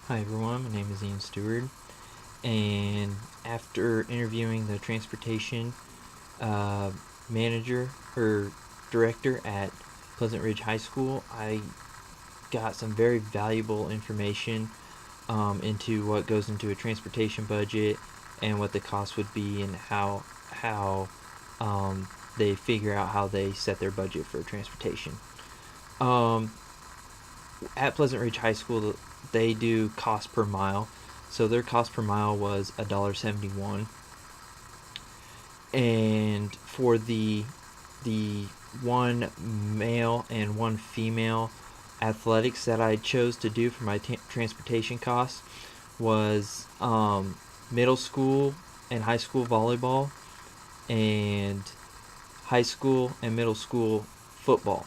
Hi everyone, my name is Steward, and after interviewing the transportation uh, manager or director at Pleasant Ridge High School, I got some very valuable information into what goes into a transportation budget and what the cost would be and how they figure out how they set their budget for transportation. Um, at Pleasant Ridge High School, they do cost per mile. So their cost per mile was $1.71, and for the one male and one female athletics that I chose to do for my transportation costs was middle school and high school volleyball and high school and middle school football.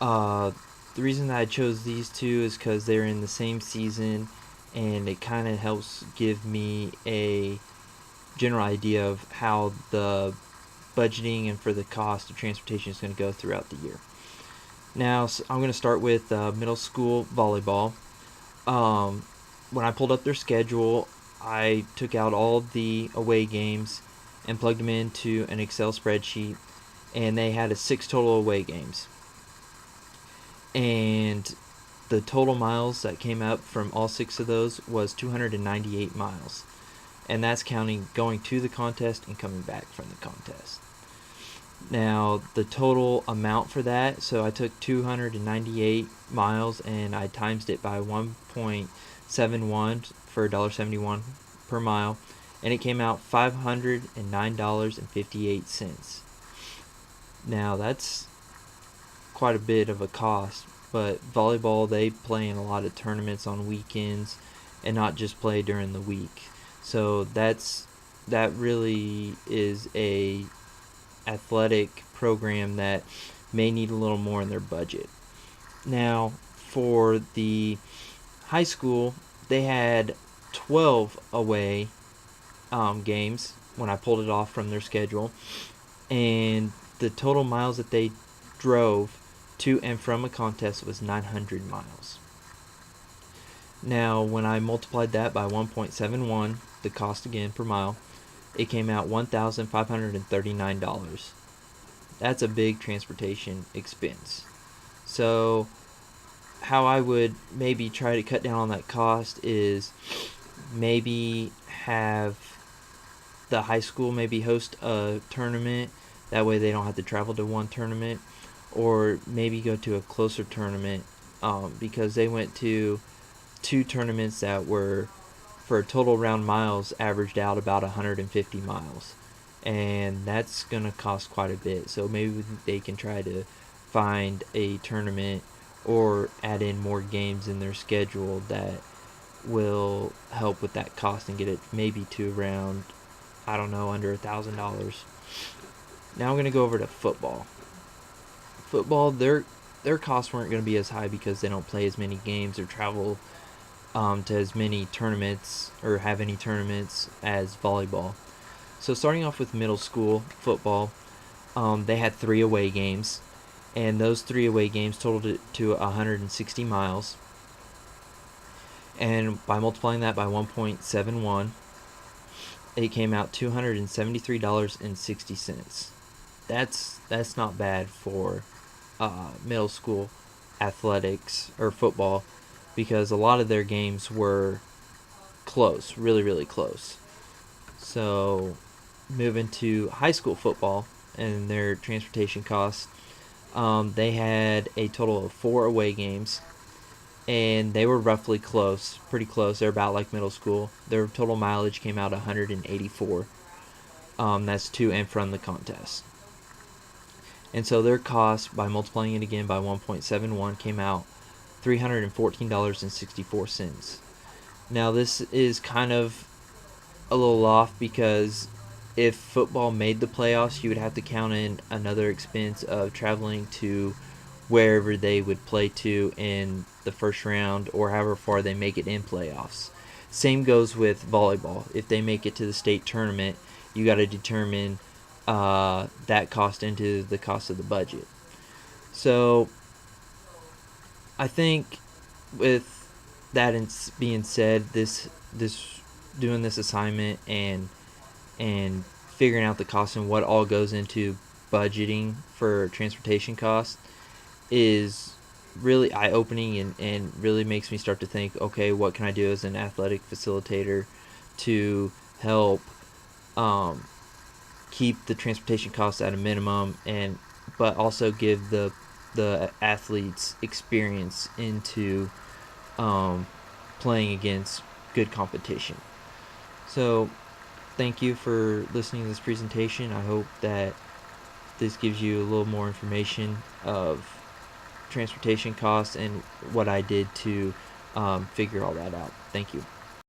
Uh, the reason that I chose these two is because they're in the same season, and it kind of helps give me a general idea of how the budgeting and for the cost of transportation is going to go throughout the year. Now, so I'm going to start with middle school volleyball. Um, when I pulled up their schedule, I took out all the away games and plugged them into an Excel spreadsheet, and they had 6 total away games. And the total miles that came up from all 6 of those was 298 miles. And that's counting going to the contest and coming back from the contest. Now, the total amount for that, so I took 298 miles and I times it by 1.71 for $1.71 per mile, and it came out $509.58. Now, that's quite a bit of a cost, but volleyball, they play in a lot of tournaments on weekends and not just play during the week. So that really is a athletic program that may need a little more in their budget. Now, for the high school, they had 12 away games when I pulled it off from their schedule, and the total miles that they drove to and from a contest was 900 miles. Now, when I multiplied that by 1.71, the cost again per mile, it came out $1,539. That's a big transportation expense. So, how I would maybe try to cut down on that cost is maybe have the high school maybe host a tournament. That way they don't have to travel to one tournament, or maybe go to a closer tournament, because they went to 2 tournaments that were, for total round miles, averaged out about 150 miles, and that's going to cost quite a bit. So maybe they can try to find a tournament or add in more games in their schedule that will help with that cost and get it maybe to around, I don't know, under $1,000. Now I'm going to go over to football. Football, their costs weren't going to be as high because they don't play as many games or travel to as many tournaments or have any tournaments as volleyball. So starting off with middle school football, they had 3 away games, and those 3 away games totaled it to 160 miles. And by multiplying that by 1.71, it came out $273.60. That's not bad for middle school athletics or football, because a lot of their games were close, really, really close. So, moving to high school football and their transportation costs, they had a total of 4 away games, and they were roughly close, pretty close. They're about like middle school. Their total mileage came out 184. That's to and from the contest. And so their cost, by multiplying it again by 1.71, came out $314.64. Now, this is kind of a little off because if football made the playoffs, you would have to count in another expense of traveling to wherever they would play to in the first round or however far they make it in playoffs. Same goes with volleyball. If they make it to the state tournament, you got to determine that cost into the cost of the budget. So I think with being said, this doing this assignment and figuring out the cost and what all goes into budgeting for transportation costs is really eye-opening, and really makes me start to think, okay, what can I do as an athletic facilitator to help keep the transportation costs at a minimum, and but also give the athletes experience into playing against good competition. So thank you for listening to this presentation. I hope that this gives you a little more information of transportation costs and what I did to figure all that out. Thank you.